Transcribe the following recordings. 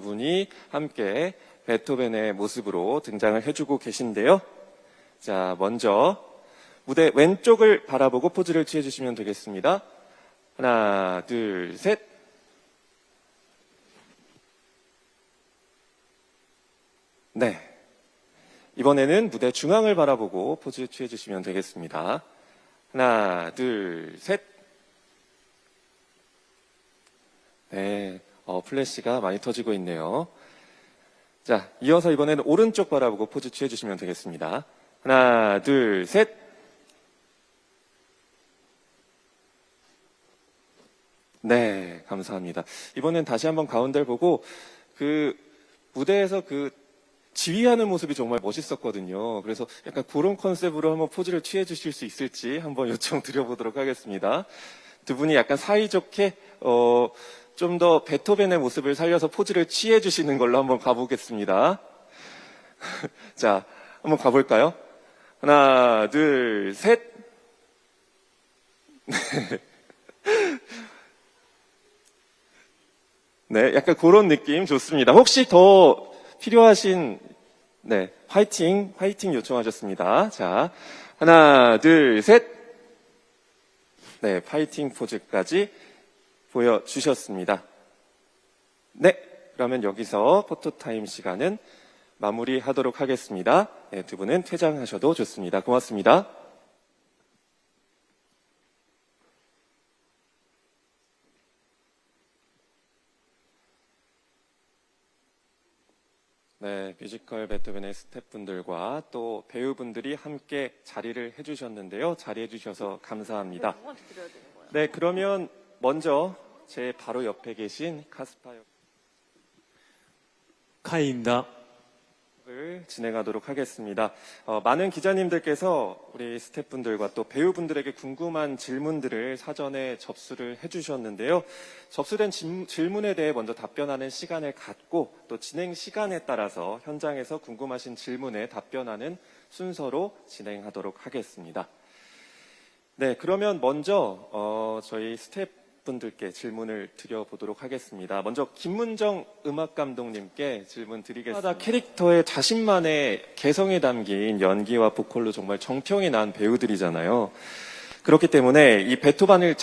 분이 함께 베토벤의 모습으로 등장을 해주고 계신데요. 자, 먼저 무대 왼쪽을 바라보고 포즈를 취해주시면 되겠습니다. 하나, 둘, 셋. 네. 이번에는 무대 중앙을 바라보고 포즈 취해주시면 되겠습니다. 하나, 둘, 셋. 네. 플래시가 많이 터지고 있네요. 자, 이어서 이번에는 오른쪽 바라보고 포즈 취해주시면 되겠습니다. 하나, 둘, 셋. 네, 감사합니다. 이번엔 다시 한번 가운데를 보고 무대에서 지휘하는 모습이 정말 멋있었거든요. 그래서 약간 그런 컨셉으로 한번 포즈를 취해주실 수 있을지 한번 요청 드려보도록 하겠습니다. 두 분이 약간 사이좋게 좀 더 베토벤의 모습을 살려서 포즈를 취해주시는 걸로 한번 가보겠습니다. 자, 한번 가볼까요? 하나, 둘, 셋. 네, 약간 그런 느낌 좋습니다. 혹시 더 필요하신, 네, 화이팅 요청하셨습니다. 자, 하나, 둘, 셋. 네, 파이팅 포즈까지 보여주셨습니다. 네, 그러면 여기서 포토타임 시간은 마무리하도록 하겠습니다. 네, 두 분은 퇴장하셔도 좋습니다. 고맙습니다. 네, 뮤지컬 베토벤의 스태프분들과 또 배우분들이 함께 자리를 해주셨는데요. 자리해 주셔서 감사합니다. 네, 그러면 먼저 제 바로 옆에 계신 카스파 카이입니다. 을 진행하도록 하겠습니다. 많은 기자님들께서 우리 스태프분들과 또 배우분들에게 궁금한 질문들을 사전에 접수를 해주셨는데요. 접수된 질문에 대해 먼저 답변하는 시간을 갖고 또 진행 시간에 따라서 현장에서 궁금하신 질문에 답변하는 순서로 진행하도록 하겠습니다. 네, 그러면 먼저 저희 스태프분들께 질문을 드려보도록 하겠습니다. 먼저 김문정 음악감독님께 질문 드리겠습니다. 캐릭터의 자신만의 개성이 담긴 연기와 보컬로 정말 정평이 난 배우들이잖아요. 그렇기 때문에 이 베토벤을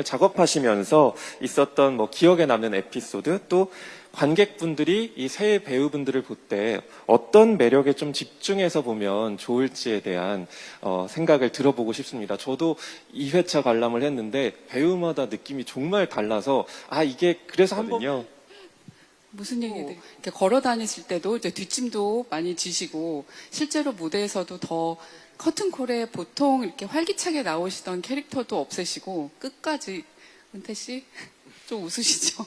작업하시면서 있었던 기억에 남는 에피소드, 또 관객분들이 이 새 배우분들을 볼 때 어떤 매력에 좀 집중해서 보면 좋을지에 대한 생각을 들어보고 싶습니다. 저도 2회차 관람을 했는데 배우마다 느낌이 정말 달라서 이게 그래서 한번요. 무슨 얘기를 이렇게 걸어 다니실 때도 이제 뒷짐도 많이 지시고 실제로 무대에서도 더 커튼콜에 보통 이렇게 활기차게 나오시던 캐릭터도 없애시고 끝까지 은태 씨 좀 웃으시죠?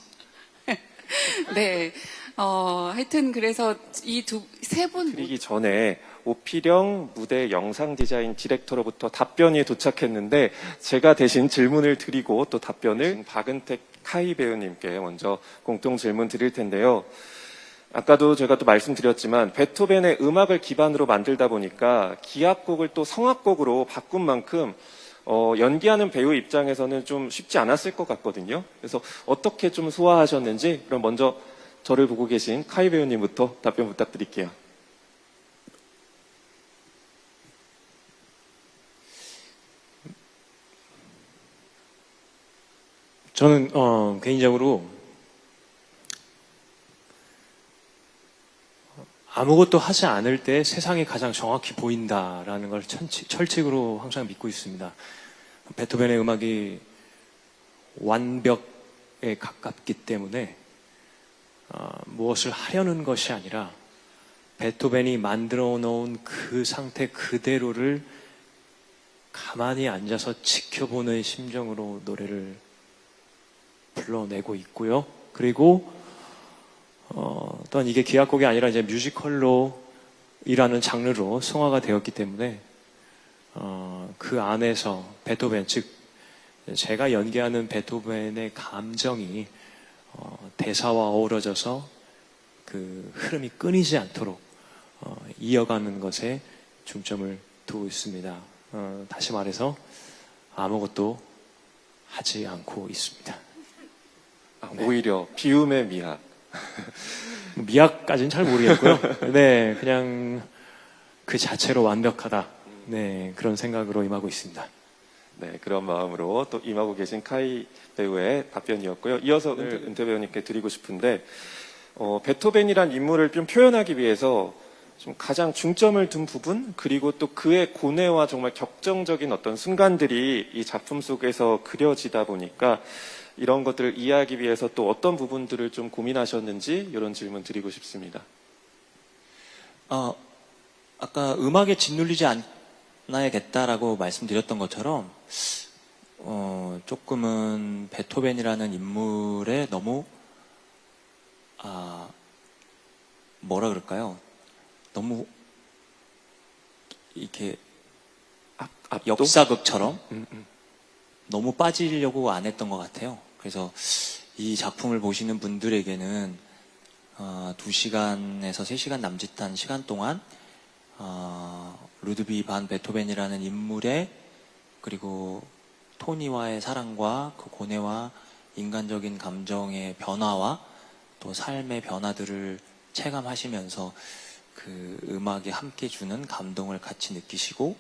네. 하여튼 그래서 이 세 분 드리기 전에 오피령 무대 영상 디자인 디렉터로부터 답변이 도착했는데 제가 대신 질문을 드리고 또 답변을 박은택 카이 배우님께 먼저 공통 질문 드릴 텐데요. 아까도 제가 또 말씀드렸지만 베토벤의 음악을 기반으로 만들다 보니까 기악곡을 또 성악곡으로 바꾼 만큼 연기하는 배우 입장에서는 좀 쉽지 않았을 것 같거든요. 그래서 어떻게 좀 소화하셨는지 그럼 먼저 저를 보고 계신 카이 배우님부터 답변 부탁드릴게요. 저는 개인적으로 아무것도 하지 않을 때 세상이 가장 정확히 보인다라는 걸 철칙으로 항상 믿고 있습니다. 베토벤의 음악이 완벽에 가깝기 때문에 무엇을 하려는 것이 아니라 베토벤이 만들어 놓은 그 상태 그대로를 가만히 앉아서 지켜보는 심정으로 노래를 불러내고 있고요. 그리고 또한 이게 기악곡이 아니라 이제 뮤지컬로 이라는 장르로 성화가 되었기 때문에 그 안에서 베토벤, 즉 제가 연기하는 베토벤의 감정이 대사와 어우러져서 그 흐름이 끊이지 않도록 이어가는 것에 중점을 두고 있습니다. 다시 말해서 아무것도 하지 않고 있습니다. 오히려 비움의 미학. 미학까지는 잘 모르겠고요. 네, 그냥 그 자체로 완벽하다. 네, 그런 생각으로 임하고 있습니다. 네, 그런 마음으로 또 임하고 계신 카이 배우의 답변이었고요. 이어서 은퇴 배우님께 드리고 싶은데, 베토벤이란 인물을 좀 표현하기 위해서 좀 가장 중점을 둔 부분, 그리고 또 그의 고뇌와 정말 격정적인 어떤 순간들이 이 작품 속에서 그려지다 보니까 이런 것들을 이해하기 위해서 또 어떤 부분들을 좀 고민하셨는지 이런 질문 드리고 싶습니다. 아까 음악에 짓눌리지 않아야겠다라고 말씀드렸던 것처럼, 조금은 베토벤이라는 인물에 너무, 뭐라 그럴까요? 너무, 이렇게, 압도? 역사극처럼 너무 빠지려고 안 했던 것 같아요. 그래서 이 작품을 보시는 분들에게는 2시간에서 3시간 남짓한 시간 동안 루드비 반 베토벤이라는 인물의 그리고 토니와의 사랑과 그 고뇌와 인간적인 감정의 변화와 또 삶의 변화들을 체감하시면서 그 음악이 함께 주는 감동을 같이 느끼시고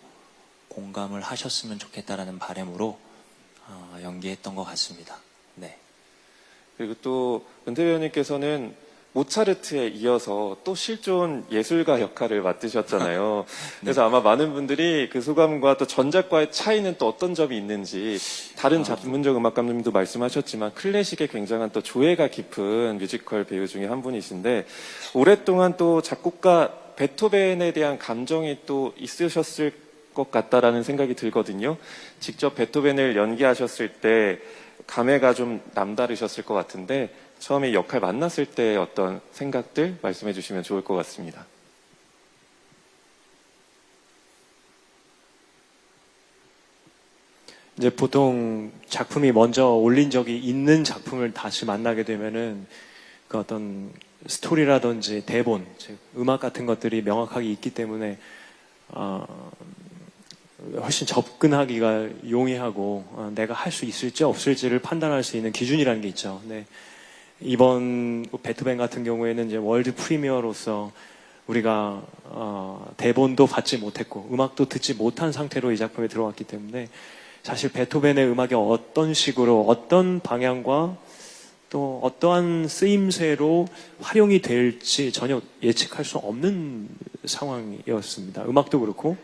공감을 하셨으면 좋겠다라는 바람으로 연기했던 것 같습니다. 네. 그리고 또 은퇴 배우님께서는 모차르트에 이어서 또 실존 예술가 역할을 맡으셨잖아요. 그래서 아마 많은 분들이 그 소감과 또 전작과의 차이는 또 어떤 점이 있는지, 다른 전문적 음악 감독님도 말씀하셨지만 클래식에 굉장한 또 조예가 깊은 뮤지컬 배우 중에 한 분이신데, 오랫동안 또 작곡가 베토벤에 대한 감정이 또 있으셨을 것 같다라는 생각이 들거든요. 직접 베토벤을 연기하셨을 때 감회가 좀 남다르셨을 것 같은데, 처음에 역할 만났을 때 어떤 생각들 말씀해 주시면 좋을 것 같습니다. 이제 보통 작품이 먼저 올린 적이 있는 작품을 다시 만나게 되면은 그 어떤 스토리라든지 대본, 즉 음악 같은 것들이 명확하게 있기 때문에 훨씬 접근하기가 용이하고 내가 할 수 있을지 없을지를 판단할 수 있는 기준이라는 게 있죠. 네. 이번 베토벤 같은 경우에는 이제 월드 프리미어로서 우리가 대본도 받지 못했고 음악도 듣지 못한 상태로 이 작품에 들어왔기 때문에 사실 베토벤의 음악이 어떤 식으로 어떤 방향과 또 어떠한 쓰임새로 활용이 될지 전혀 예측할 수 없는 상황이었습니다. 음악도 그렇고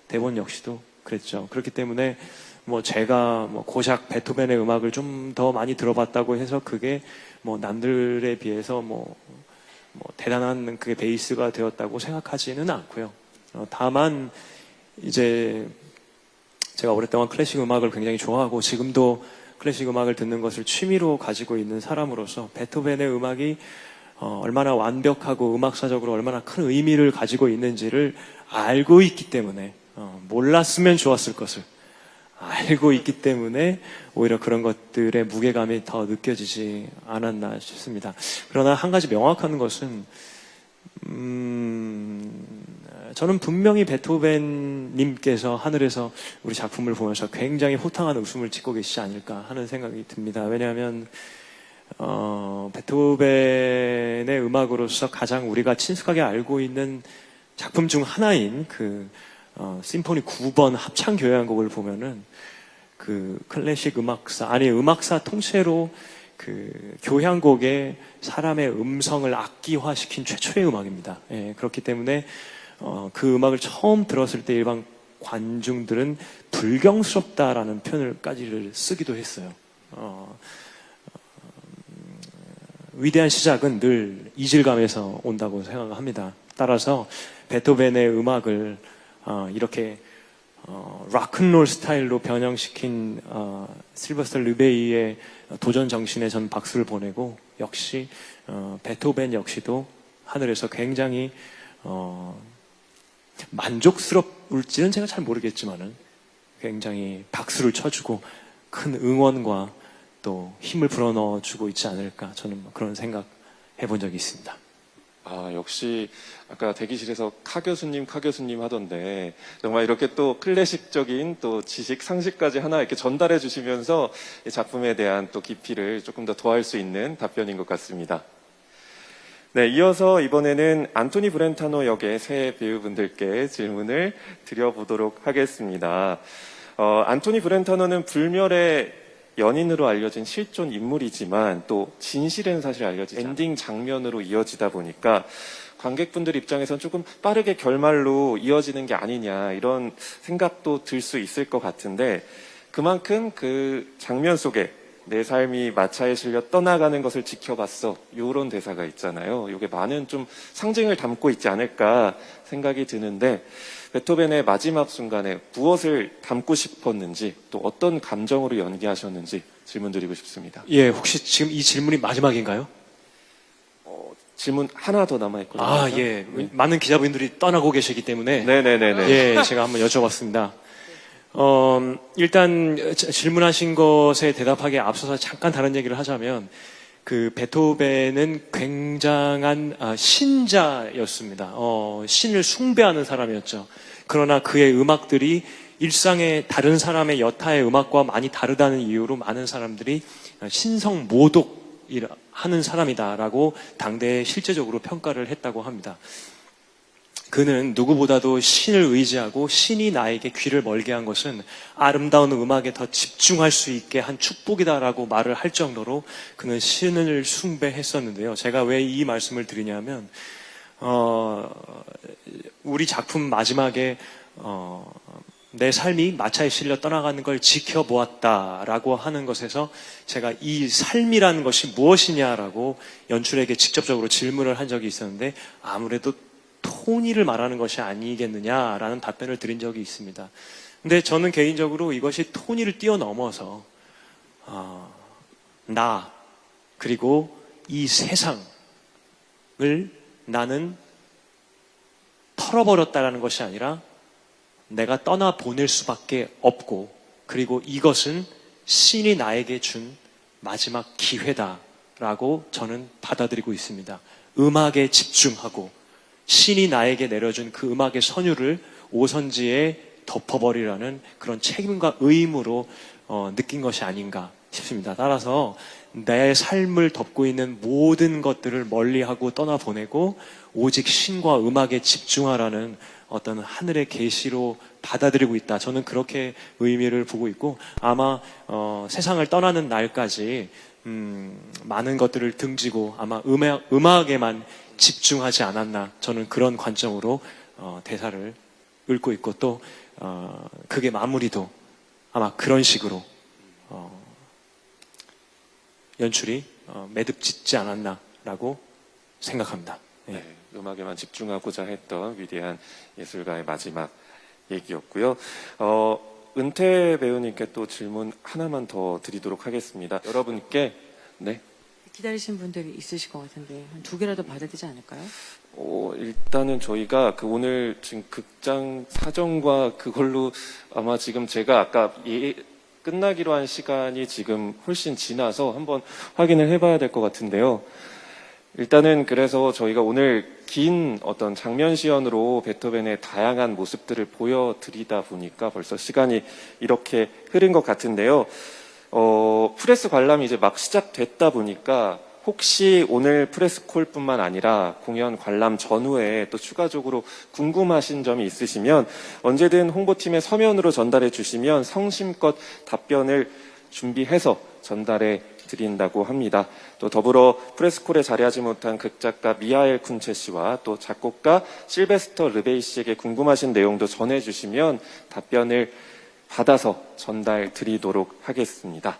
대본 역시도 그랬죠. 그렇기 때문에 뭐 제가 뭐 고작 베토벤의 음악을 좀 더 많이 들어봤다고 해서 그게 뭐 남들에 비해서 뭐 대단한 그게 베이스가 되었다고 생각하지는 않고요. 다만 이제 제가 오랫동안 클래식 음악을 굉장히 좋아하고 지금도 클래식 음악을 듣는 것을 취미로 가지고 있는 사람으로서 베토벤의 음악이 얼마나 완벽하고 음악사적으로 얼마나 큰 의미를 가지고 있는지를 알고 있기 때문에 몰랐으면 좋았을 것을 알고 있기 때문에 오히려 그런 것들의 무게감이 더 느껴지지 않았나 싶습니다. 그러나 한 가지 명확한 것은 저는 분명히 베토벤님께서 하늘에서 우리 작품을 보면서 굉장히 호탕한 웃음을 짓고 계시지 않을까 하는 생각이 듭니다. 왜냐하면 베토벤의 음악으로서 가장 우리가 친숙하게 알고 있는 작품 중 하나인 그 심포니 9번 합창 교향곡을 보면은 그 클래식 음악사 통째로 그 교향곡에 사람의 음성을 악기화시킨 최초의 음악입니다. 예, 그렇기 때문에 그 음악을 처음 들었을 때 일반 관중들은 불경스럽다라는 표현을까지를 쓰기도 했어요. 위대한 시작은 늘 이질감에서 온다고 생각합니다. 따라서 베토벤의 음악을 이렇게 락큰롤 스타일로 변형시킨 실버스터 르베이의 도전 정신에 전 박수를 보내고, 역시 베토벤 역시도 하늘에서 굉장히 만족스러울지는 제가 잘 모르겠지만은 굉장히 박수를 쳐주고 큰 응원과 또 힘을 불어넣어주고 있지 않을까, 저는 그런 생각 해본 적이 있습니다. 역시 아까 대기실에서 카 교수님 하던데 정말 이렇게 또 클래식적인 또 지식, 상식까지 하나 이렇게 전달해 주시면서 이 작품에 대한 또 깊이를 조금 더 더할 수 있는 답변인 것 같습니다. 네, 이어서 이번에는 안토니 브렌타노 역의 새 배우분들께 질문을 드려보도록 하겠습니다. 안토니 브렌타노는 불멸의 연인으로 알려진 실존 인물이지만 또 진실은 사실 알려지지 않아요. 엔딩 장면으로 이어지다 보니까 관객분들 입장에선 조금 빠르게 결말로 이어지는 게 아니냐 이런 생각도 들 수 있을 것 같은데 그만큼 그 장면 속에 내 삶이 마차에 실려 떠나가는 것을 지켜봤어. 이런 대사가 있잖아요. 이게 많은 좀 상징을 담고 있지 않을까 생각이 드는데 베토벤의 마지막 순간에 무엇을 담고 싶었는지 또 어떤 감정으로 연기하셨는지 질문 드리고 싶습니다. 예, 혹시 지금 이 질문이 마지막인가요? 질문 하나 더 남아있거든요. 아, 예. 많은 기자분들이 떠나고 계시기 때문에 네네네네. 예, 제가 한번 여쭤봤습니다. 일단 질문하신 것에 대답하기에 앞서서 잠깐 다른 얘기를 하자면 그 베토벤은 굉장한 신자였습니다. 신을 숭배하는 사람이었죠. 그러나 그의 음악들이 일상의 다른 사람의 여타의 음악과 많이 다르다는 이유로 많은 사람들이 신성모독하는 사람이다라고 당대에 실제적으로 평가를 했다고 합니다. 그는 누구보다도 신을 의지하고 신이 나에게 귀를 멀게 한 것은 아름다운 음악에 더 집중할 수 있게 한 축복이다라고 말을 할 정도로 그는 신을 숭배했었는데요. 제가 왜 이 말씀을 드리냐면 우리 작품 마지막에 내 삶이 마차에 실려 떠나가는 걸 지켜보았다라고 하는 것에서 제가 이 삶이라는 것이 무엇이냐라고 연출에게 직접적으로 질문을 한 적이 있었는데 아무래도 토니를 말하는 것이 아니겠느냐라는 답변을 드린 적이 있습니다. 근데 저는 개인적으로 이것이 토니를 뛰어넘어서 나 그리고 이 세상을 나는 털어버렸다라는 것이 아니라 내가 떠나보낼 수밖에 없고 그리고 이것은 신이 나에게 준 마지막 기회다라고 저는 받아들이고 있습니다. 음악에 집중하고 신이 나에게 내려준 그 음악의 선율을 오선지에 덮어버리라는 그런 책임과 의무로 느낀 것이 아닌가 싶습니다. 따라서 내 삶을 덮고 있는 모든 것들을 멀리하고 떠나보내고 오직 신과 음악에 집중하라는 어떤 하늘의 계시로 받아들이고 있다. 저는 그렇게 의미를 보고 있고 아마 세상을 떠나는 날까지 많은 것들을 등지고 아마 음악에만 집중하지 않았나 저는 그런 관점으로 대사를 읽고 있고 또 그게 마무리도 아마 그런 식으로 연출이 매듭짓지 않았나라고 생각합니다. 예. 네, 음악에만 집중하고자 했던 위대한 예술가의 마지막 얘기였고요. 은퇴 배우님께 또 질문 하나만 더 드리도록 하겠습니다. 여러분께 네. 기다리신 분들이 있으실 것 같은데 한 2개라도 받아야 되지 않을까요? 일단은 저희가 오늘 지금 극장 사정과 그걸로 아마 지금 제가 아까 끝나기로 한 시간이 지금 훨씬 지나서 한번 확인을 해봐야 될 것 같은데요. 일단은 그래서 저희가 오늘 긴 어떤 장면 시연으로 베토벤의 다양한 모습들을 보여드리다 보니까 벌써 시간이 이렇게 흐른 것 같은데요. 프레스 관람이 이제 막 시작됐다 보니까 혹시 오늘 프레스콜뿐만 아니라 공연 관람 전후에 또 추가적으로 궁금하신 점이 있으시면 언제든 홍보팀에 서면으로 전달해 주시면 성심껏 답변을 준비해서 전달해 드린다고 합니다. 또 더불어 프레스콜에 자리하지 못한 극작가 미하엘 쿤체 씨와 또 작곡가 실베스터 르베이 씨에게 궁금하신 내용도 전해주시면 답변을 받아서 전달 드리도록 하겠습니다.